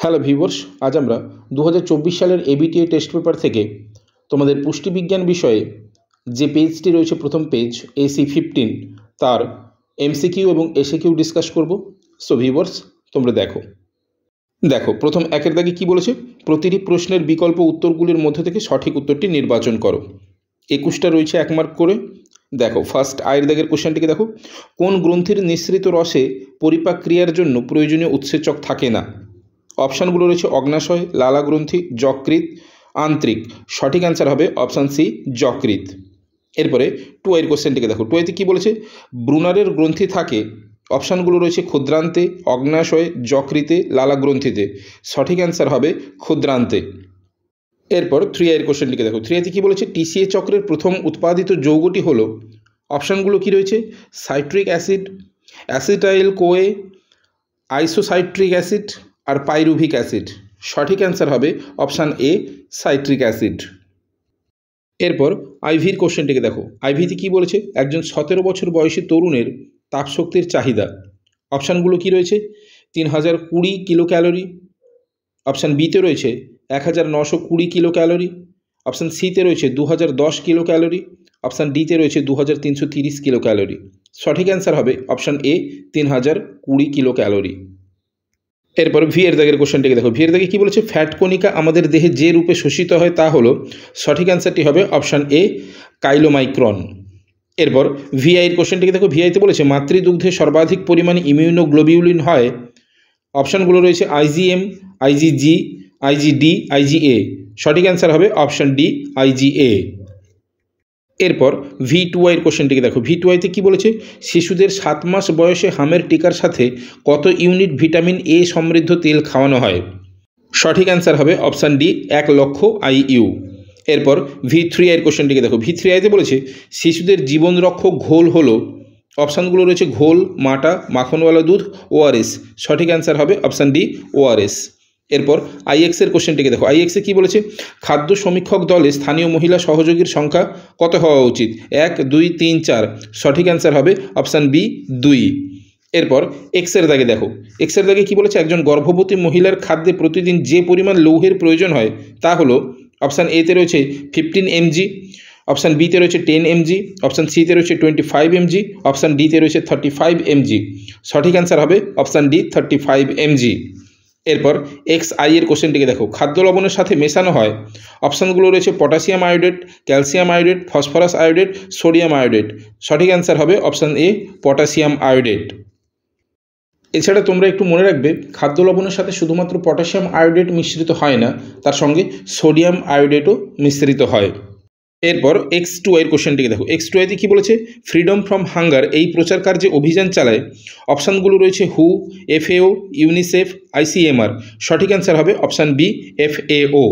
Hello viewers, আজ আমরা 2024 সালের এবিটিএ টেস্ট পেপার থেকে তোমাদের পুষ্টিবিজ্ঞান বিষয়ে যে পেজটি রয়েছে, প্রথম পেজ AC15, তার এমসিকিউ এবং এসিকিউ ডিসকাস করব। সো ভিউয়ার্স, তোমরা দেখো প্রথম একের দাগে কি বলেছে, প্রতিটি প্রশ্নের বিকল্প উত্তরগুলির মধ্যে থেকে সঠিক উত্তরটি নির্বাচন করো। 21টা রয়েছে 1 মার্ক করে। দেখো ফার্স্ট আয়ের দাগের কোশ্চেনটিকে দেখো, কোন গ্রন্থির নিঃসৃত রসে পরিপাক ক্রিয়ার জন্য প্রয়োজনীয় উৎসেচক থাকে না? অপশানগুলো রয়েছে অগ্নাশয়, লালা গ্রন্থি, যকৃৎ, আন্ত্রিক। সঠিক অ্যান্সার হবে অপশান সি, যকৃৎ। এরপরে 2 এর কোশ্চেনটিকে দেখো, 2 এতে কী বলেছে, ব্রুনারের গ্রন্থি থাকে। অপশানগুলো রয়েছে ক্ষুদ্রান্তে, অগ্নাশয়ে, যকৃতে, লালা গ্রন্থিতে। সঠিক অ্যান্সার হবে ক্ষুদ্রান্তে। এরপর 3 এর কোশ্চেনটিকে দেখো, 3 এতে কী বলেছে, টিসিএ চক্রের প্রথম উৎপাদিত যৌগটি হলো। অপশানগুলো কী রয়েছে, citric acid, acetyl CoA, isocitric acid আর পাইরুভিক অ্যাসিড। সঠিক অ্যান্সার হবে অপশান এ, সাইট্রিক অ্যাসিড। এরপর আইভির কোশ্চেনটিকে দেখো, আইভিতে কী বলেছে, একজন 17 বছর বয়সী তরুণের তাপশক্তির চাহিদা। অপশানগুলো কী রয়েছে, 3020 কিলো ক্যালোরি। অপশান বিতে রয়েছে 1920 কিলো ক্যালোরি। অপশান সিতে রয়েছে 2010 কিলো ক্যালোরি। অপশান ডিতে রয়েছে 2330 কিলো ক্যালোরি। সঠিক অ্যান্সার হবে অপশান এ, 3020 কিলো ক্যালোরি। এরপর ভি এর দাগের কোশ্চেনটিকে দেখো, ভি এর দাগে কী বলেছে, ফ্যাট কণিকা আমাদের দেহে যে রূপে শোষিত হয় তা হলো। সঠিক অ্যান্সারটি হবে অপশান এ, কাইলোমাইক্রন। এরপর ভিআই এর কোশ্চেনটিকে দেখো, ভিআইতে বলেছে মাতৃদুগ্ধে সর্বাধিক পরিমাণে ইমিউনোগ্লোবিউলিন হয়। অপশানগুলো রয়েছে আইজিএম, আইজিজি, আইজিডি, আইজিএ। সঠিক অ্যান্সার হবে অপশান ডি, আইজিএ। এরপর V2 এর কোশ্চেনটিকে দেখো, V2তে কী বলেছে, শিশুদের 7 মাস বয়সে হামের টিকার সাথে কত ইউনিট ভিটামিন এ সমৃদ্ধ তেল খাওয়ানো হয়? সঠিক অ্যান্সার হবে অপশান ডি, 1 লক্ষ IU। এরপর V3 এর কোশ্চেনটিকে দেখো, V3তে বলেছে শিশুদের জীবনরক্ষক ঘোল হলো। অপশানগুলো রয়েছে ঘোল, মাটা, মাখনওয়ালা দুধ, ORS। সঠিক অ্যান্সার হবে অপশান ডি, ORS। এরপর আইএক্সের কোশ্চেনটিকে দেখো, আইএক্সে কী বলেছে, খাদ্য সমীক্ষক দলে স্থানীয় মহিলা সহযোগীর সংখ্যা কত হওয়া উচিত? 1, 2, 3, 4। সঠিক অ্যান্সার হবে অপশান বি, 2। এরপর এক্সের দাগে দেখো, এক্সের দাগে কী বলেছে, একজন গর্ভবতী মহিলার খাদ্যে প্রতিদিন যে পরিমাণ লৌহের প্রয়োজন হয় তা হলো। অপশান এতে রয়েছে 15 mg, অপশান বিতে রয়েছে 10 mg, অপশান সিতে রয়েছে 25 mg, অপশান ডিতে রয়েছে 35 mg। সঠিক অ্যান্সার হবে অপশান ডি, 35 mg। এরপর XI এর কোশ্চেনটিকে দেখো, খাদ্য লবণের সাথে মেশানো হয়। অপশানগুলো রয়েছে potassium iodate, calcium iodate, phosphorus iodate, sodium iodate. সঠিক অ্যান্সার হবে অপশান এ, পটাশিয়াম আয়োডেট। এছাড়া তোমরা একটু মনে রাখবে, খাদ্য লবণের সাথে শুধুমাত্র পটাশিয়াম আয়োডেট মিশ্রিত হয় না, তার সঙ্গে সোডিয়াম আয়োডেটও মিশ্রিত হয়। এরপর X2 এর কোশ্চেনটিকে দেখো, X2 এতে কী বলেছে, ফ্রিডম ফ্রম হাঙ্গার এই প্রচার কার্যে অভিযান চালায়। অপশানগুলো রয়েছে হু, FAO, ইউনিসেফ, ICMR। সঠিক অ্যান্সার হবে অপশান বি, FAO,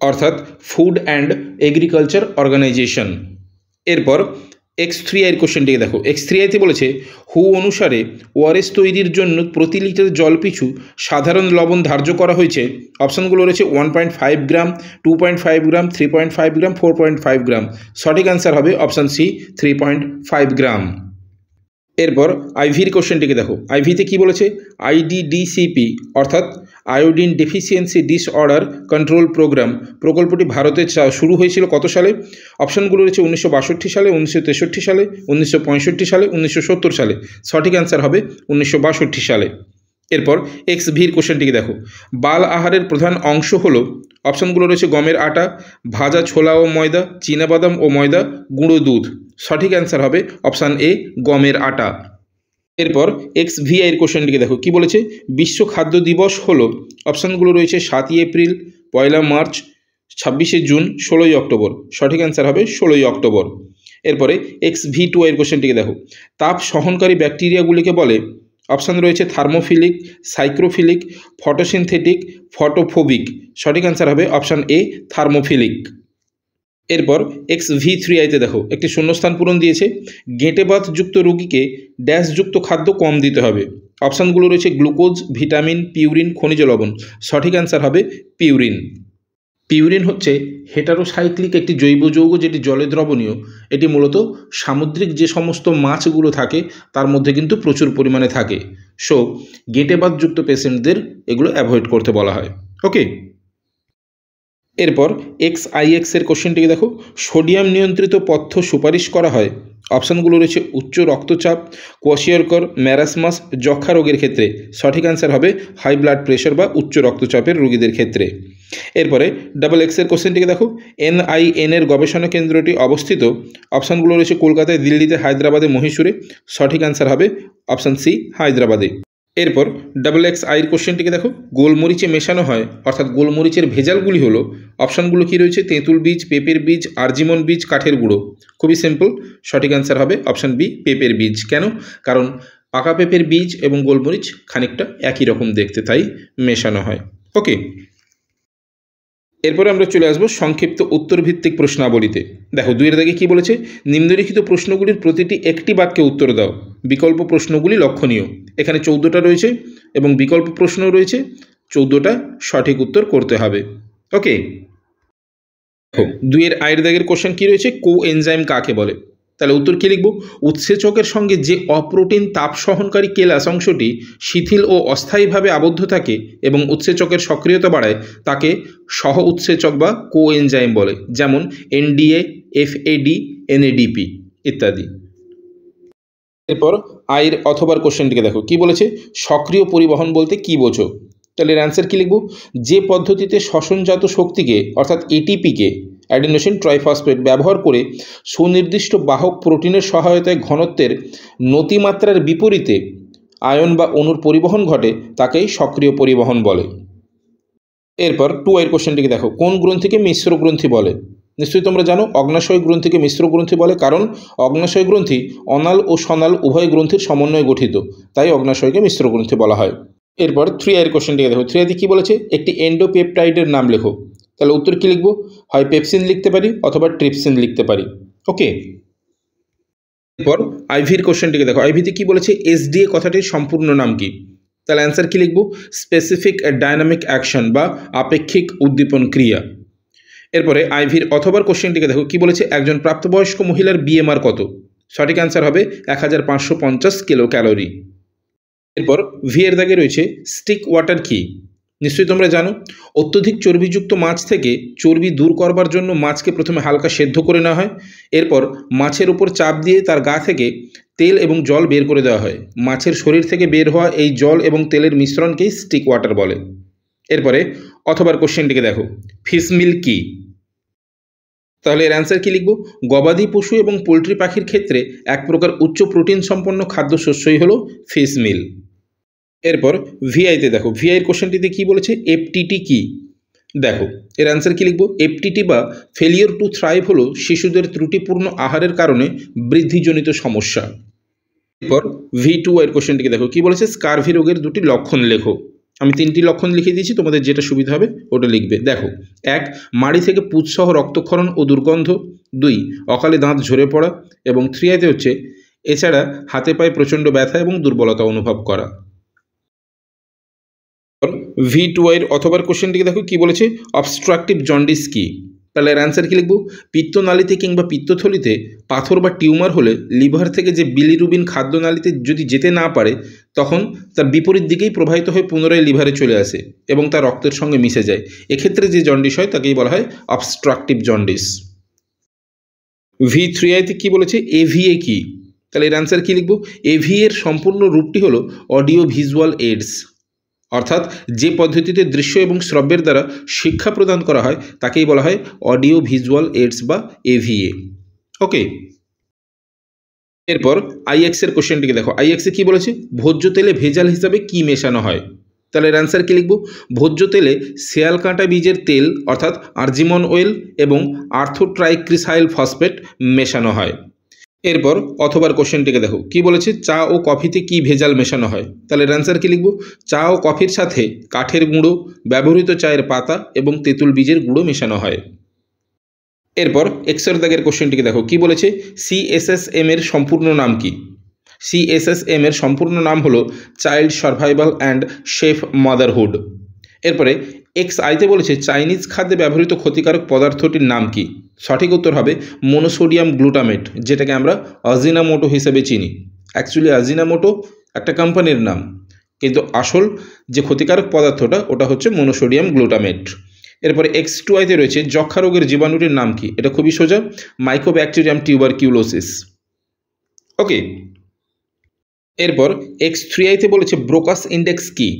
অর্থাৎ ফুড অ্যান্ড এগ্রিকালচার অর্গানাইজেশন। এরপর X3 এর কোশ্চেনটিকে দেখো, X3 তে বলেছে হু অনুসারে ORS তৈরির জন্য প্রতি লিটার জল পিছু সাধারণ লবণ ধার্য করা হয়েছে। অপশানগুলো রয়েছে 1.5 গ্রাম, 2.5 গ্রাম, 3.5 গ্রাম, 4.5 গ্রাম। সঠিক অ্যান্সার হবে অপশান সি, 3.5 গ্রাম। এরপর আইভির কোশ্চেনটিকে দেখো, আইভিতে কী বলেছে, IDDCP অর্থাৎ iodine deficiency disorder control programme প্রকল্পটি ভারতে শুরু হয়েছিল কত সালে? অপশানগুলো রয়েছে 1962 সালে, 1963 সালে, 1965 সালে, 1970 সালে। সঠিক অ্যান্সার হবে 1962 সালে। এরপর XVর কোশ্চেনটিকে দেখো, বাল আহারের প্রধান অংশ হলো। অপশানগুলো রয়েছে গমের আটা, ভাজা ছোলা ও ময়দা, চীনাবাদাম ও ময়দা, গুঁড়ো দুধ। সঠিক অ্যান্সার হবে অপশান এ, গমের আটা। এরপর XVর কোশ্চেনটিকে দেখো, কি বলেছে, বিশ্ব খাদ্য দিবস হলো। অপশানগুলো রয়েছে 7ই এপ্রিল, 1 মার্চ, 26শে জুন, 16ই অক্টোবর। সঠিক অ্যান্সার হবে 16ই অক্টোবর। এরপরে XV2 এর কোশ্চেনটিকে দেখো, তাপ সহনকারী ব্যাকটেরিয়াগুলিকে বলে। অপশান রয়েছে থার্মোফিলিক, সাইক্রোফিলিক, ফটোসিনথেটিক, ফটোফোবিক। সঠিক অ্যান্সার হবে অপশান এ, থার্মোফিলিক। এরপর XV3তে দেখো, একটি শূন্যস্থান পূরণ দিয়েছে, গেঁটে বাতযুক্ত রোগীকে ড্যাশযুক্ত খাদ্য কম দিতে হবে। অপশানগুলো রয়েছে গ্লুকোজ, ভিটামিন, পিউরিন, খনিজ লবণ। সঠিক অ্যান্সার হবে পিউরিন। পিউরিন হচ্ছে হেটারোসাইক্লিক একটি জৈব যৌগ যেটি জলে দ্রবণীয়। এটি মূলত সামুদ্রিক যে সমস্ত মাছগুলো থাকে তার মধ্যে কিন্তু প্রচুর পরিমাণে থাকে। সো গেটেবাতযুক্ত পেশেন্টদের এগুলো অ্যাভয়েড করতে বলা হয়। ওকে, এরপর XIX এর কোশ্চেনটিকে দেখো। সোডিয়াম নিয়ন্ত্রিত পথ্য সুপারিশ করা হয়। অপশানগুলো রয়েছে উচ্চ রক্তচাপ, কোয়াশিয়রকর, ম্যারাসমাস, যক্ষা রোগের ক্ষেত্রে। সঠিক অ্যান্সার হবে হাই ব্লাড প্রেশার বা উচ্চ রক্তচাপের রোগীদের ক্ষেত্রে। এরপরে XX এর কোশ্চেনটিকে দেখো। NIN এর গবেষণা কেন্দ্রটি অবস্থিত। অপশানগুলো রয়েছে কলকাতায়, দিল্লিতে, হায়দ্রাবাদে, মহীশূরে। সঠিক অ্যান্সার হবে অপশান সি, হায়দ্রাবাদে। এরপর XXI এর কোশ্চেনটিকে দেখো। গোলমরিচে মেশানো হয়, অর্থাৎ গোলমরিচের ভেজালগুলি হলো। অপশানগুলো কী রয়েছে? তেঁতুল বীজ, পেঁপের বীজ, আরজিমন বীজ, কাঠের গুঁড়ো। খুবই সিম্পল, সঠিক অ্যান্সার হবে অপশান বি, পেঁপের বীজ। কেন? কারণ পাকা পেঁপের বীজ এবং গোলমরিচ খানিকটা একই রকম দেখতে, তাই মেশানো হয়। ওকে, এরপরে আমরা চলে আসবো সংক্ষিপ্ত উত্তরভিত্তিক প্রশ্নাবলীতে। দেখো 2 এর দাগে কী বলেছে? নিম্নলিখিত প্রশ্নগুলির প্রতিটি একটি বাক্যে উত্তর দাও। বিকল্প প্রশ্নগুলি লক্ষণীয়। এখানে 14টা রয়েছে এবং বিকল্প প্রশ্নও রয়েছে। 14টা সঠিক উত্তর করতে হবে। ওকে, 2 এর আয়ের দাগের কোশ্চেন কী রয়েছে? কো এনজাইম কাকে বলে? তাহলে উত্তর কী লিখব? উৎসেচকের সঙ্গে যে অপ্রোটিন তাপ সহনকারী কেলাস অংশটি শিথিল ও অস্থায়ীভাবে আবদ্ধ থাকে এবং উৎসেচকের সক্রিয়তা বাড়ায় তাকে সহ উৎসেচক বা কো এনজাইম বলে, যেমন NDA, FAD, NADP ইত্যাদি। এরপর আয়ের অথবার কোশ্চেনটিকে দেখো। কি বলেছে? সক্রিয় পরিবহন বলতে কি বোঝো? তাহলে এর অ্যান্সার কী লিখব? যে পদ্ধতিতে শ্বসনজাত শক্তিকে অর্থাৎ ATPকে, অ্যাডিনোসিন ট্রাইফসফেট, ব্যবহার করে সুনির্দিষ্ট বাহক প্রোটিনের সহায়তায় ঘনত্বের নতিমাত্রার বিপরীতে আয়ন বা অণুর পরিবহন ঘটে তাকেই সক্রিয় পরিবহন বলে। এরপর 2 এর কোশ্চেনটিকে দেখো। কোন গ্রন্থিকে মিশ্র গ্রন্থি বলে? নিশ্চয়ই তোমরা জানো অগ্নাশয় গ্রন্থিকে মিশ্র গ্রন্থি বলে, কারণ অগ্নাশয় গ্রন্থি অনাল ও সনাল উভয় গ্রন্থির সমন্বয়ে গঠিত, তাই অগ্নাশয়কে মিশ্র গ্রন্থি বলা হয়। এরপর 3 এর কোশ্চেনটিকে দেখো। 3 কী বলেছে? একটি এন্ডোপেপটাইডের নাম লেখো। তাহলে উত্তর কী লিখব? হয় পেপসিন লিখতে পারি অথবা ট্রিপসিন লিখতে পারি। ওকে, এরপর আইভির কোশ্চেনটিকে দেখো। আইভিতে কী বলেছে? SDA কথাটির সম্পূর্ণ নাম কি? তাহলে অ্যান্সার কী লিখব? স্পেসিফিক ডায়নামিক অ্যাকশন বা আপেক্ষিক উদ্দীপন ক্রিয়া। এরপরে আইভির অথবার কোশ্চেনটিকে দেখো। কি বলেছে? একজন প্রাপ্তবয়স্ক মহিলার BMR কত? সঠিক অ্যান্সার হবে 1550 কিলো ক্যালোরি। এরপর ভি এর দাগে রয়েছে স্টিক ওয়াটার কি? নিশ্চয়ই তোমরা জানো অত্যধিক চর্বিযুক্ত মাছ থেকে চর্বি দূর করবার জন্য মাছকে প্রথমে হালকা সেদ্ধ করে নেওয়া হয়। এরপর মাছের উপর চাপ দিয়ে তার গা থেকে তেল এবং জল বের করে দেওয়া হয়। মাছের শরীর থেকে বের হওয়া এই জল এবং তেলের মিশ্রণকেই স্টিক ওয়াটার বলে। এরপরে অথবার কোশ্চেনটিকে দেখো। ফিশ মিল কি? তাহলে এর অ্যান্সার কী লিখব? গবাদি পশু এবং পোলট্রি পাখির ক্ষেত্রে এক প্রকার উচ্চ প্রোটিন সম্পন্ন খাদ্যশস্যই হলো ফিশ মিল। এরপর ভিআইতে দেখো। ভিআইয়ের কোশ্চেনটিতে কী বলেছে? FTT কি? দেখো এর অ্যান্সার কী লিখব? FTT বা ফেলিওর টু থ্রাইভ হলো শিশুদের ত্রুটিপূর্ণ আহারের কারণে বৃদ্ধিজনিত সমস্যা। এরপর V2 এর কোশ্চেনটিকে দেখো। কী বলেছে? স্কারভি রোগের 2টি লক্ষণ লেখো। আমি 3টি লক্ষণ লিখে দিয়েছি, তোমাদের যেটা সুবিধা হবে ওটা লিখবে। দেখো, 1 মাড়ি থেকে পুঁজসহ রক্তক্ষরণ ও দুর্গন্ধ, 2 অকালে দাঁত ঝরে পড়া, এবং 3 হচ্ছে এছাড়া হাতে পায়ে প্রচণ্ড ব্যথা এবং দুর্বলতা অনুভব করা। V2 এর অথবার কোশ্চেনটিকে দেখো। কি বলেছে? অবস্ট্রাকটিভ জন্ডিস কি? তাহলে এর অ্যান্সার কী লিখব? পিত্তনালীতে কিংবা পিত্তথলিতে পাথর বা টিউমার হলে লিভার থেকে যে বিলিরুবিন খাদ্যনালীতে যদি যেতে না পারে তখন তার বিপরীত দিকেই প্রবাহিত হয়ে পুনরায় লিভারে চলে আসে এবং তার রক্তের সঙ্গে মিশে যায়। এক্ষেত্রে যে জন্ডিস হয় তাকেই বলা হয় অবস্ট্রাকটিভ জন্ডিস। V3তে কী বলেছে? AVA কি? তাহলে এর অ্যান্সার কী লিখব? AVA এর সম্পূর্ণ রূপটি হলো অডিও ভিজুয়াল এইডস, অর্থাৎ যে পদ্ধতিতে দৃশ্য এবং শ্রব্যের দ্বারা শিক্ষা প্রদান করা হয় তাকেই বলা হয় অডিও ভিজুয়াল এইডস বা AVA। ওকে, এরপর IX এর কোশ্চেনটিকে দেখো। IX-এ কী বলেছে? ভোজ্য তেলে ভেজাল হিসাবে কি মেশানো হয়? তাহলে এর অ্যান্সার কী লিখব? ভোজ্য তেলে শিয়াল কাঁটা বীজের তেল অর্থাৎ আরজিমন অয়েল এবং আর্থোট্রাইগ্লিসাইল ফসফেট মেশানো হয়। এরপর অথবার কোশ্চেনটিকে দেখো। কি বলেছে? চা ও কফিতে কি ভেজাল মেশানো হয়? তাহলে এর অ্যান্সার কী লিখব? চা ও কফির সাথে কাঠের গুঁড়ো, ব্যবহৃত চায়ের পাতা এবং তেঁতুল বীজের গুঁড়ো মেশানো হয়। এরপর এক্সের দাগের কোশ্চেনটিকে দেখো। কি বলেছে? CSSM এর সম্পূর্ণ নাম কি? CSSM এর সম্পূর্ণ নাম হলো child survival and safe motherhood. এরপরে এক্স আইতে বলেছে চাইনিজ খাদ্যে ব্যবহৃত ক্ষতিকারক পদার্থটির নাম কি? সঠিক উত্তর হবে মনোসোডিয়াম গ্লুটামেট, যেটাকে আমরা আজিনামোটো হিসেবে চিনি। অ্যাকচুয়ালি আজিনামোটো একটা কোম্পানির নাম, কিন্তু আসল যে ক্ষতিকারক পদার্থটা ওটা হচ্ছে মনোসোডিয়াম গ্লুটামেট। এরপরে এক্স টু আইতে রয়েছে যক্ষা রোগের জীবাণুটির নাম কি? এটা খুবই সোজা, মাইকোব্যাকটেরিয়াম টিউবারকিউলোসিস। ওকে, এরপর এক্স থ্রি আইতে বলেছে ব্রোকাস ইন্ডেক্স কি?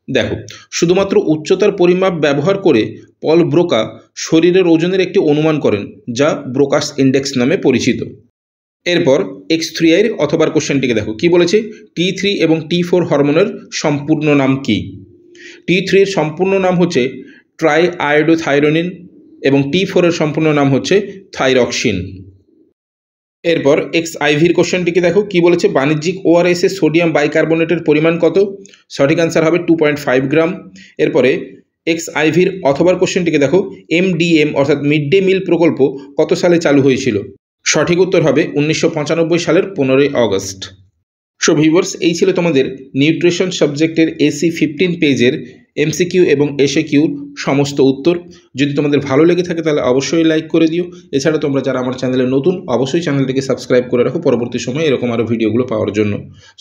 দেখো, শুধুমাত্র উচ্চতার পরিমাপ ব্যবহার করে পল ব্রোকা শরীরের ওজনের একটি অনুমান করেন, যা ব্রোকাস ইন্ডেক্স নামে পরিচিত। এরপর এক্স থ্রি আইয়ের অথবার কোশ্চেনটিকে দেখো, কি বলেছে? T3 এবং T4 হরমোনের সম্পূর্ণ নাম কি? T3 এর সম্পূর্ণ নাম হচ্ছে ট্রাই আয়োডোথাইরোনিন এবং T4 এর সম্পূর্ণ নাম হচ্ছে থাইরক্সিন। এরপর এক্স আইভির কোশ্চেনটিকে দেখো, কি বলেছে? বাণিজ্যিক ওআরএস এর সোডিয়াম বাইকার্বনেটের পরিমাণ কত? সঠিক অ্যান্সার হবে 2.5 গ্রাম। এরপরে এক্স আইভির অথবার কোশ্চেনটিকে দেখো, MDM অর্থাৎ মিড ডে মিল প্রকল্প কত সালে চালু হয়েছিল? সঠিক উত্তর হবে 1995 সালের 15ই অগস্ট। সো ভিউয়ার্স, এই ছিল তোমাদের নিউট্রিশন সাবজেক্টের AC15 পেজের MCQ এবং SAQর সমস্ত উত্তর। যদি তোমাদের ভালো লেগে থাকে তাহলে অবশ্যই লাইক করে দিও। এছাড়া তোমরা যারা আমার চ্যানেলে নতুন, অবশ্যই চ্যানেলটিকে সাবস্ক্রাইব করে রাখো পরবর্তী সময়ে এরকম আরও ভিডিওগুলো পাওয়ার জন্য।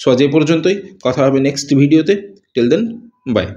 সো আজ এই পর্যন্তই, কথা হবে নেক্সট ভিডিওতে। Till then, by.